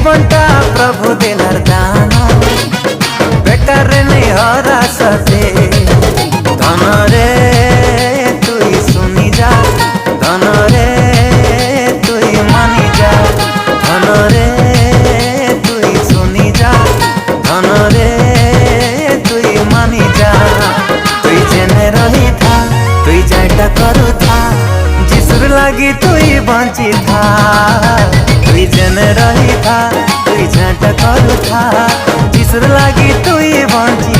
জীবনটা প্রভু দিলার দান, বেকার নেই হরা সাথে। ধনরে তুই শুনি যা, ধনরে তুই মানি যা, ধনরে তুই শুনি যা, ধনরে তুই মানি যা। তুই জেনে রহি থা, তুই যাইটা করু থা, যিশুর লাগি তুই বঞ্চি থা। তুই জেনে রহি থা, তুই যাইটা করু থা, যিশুর লাগি তুই বঞ্চি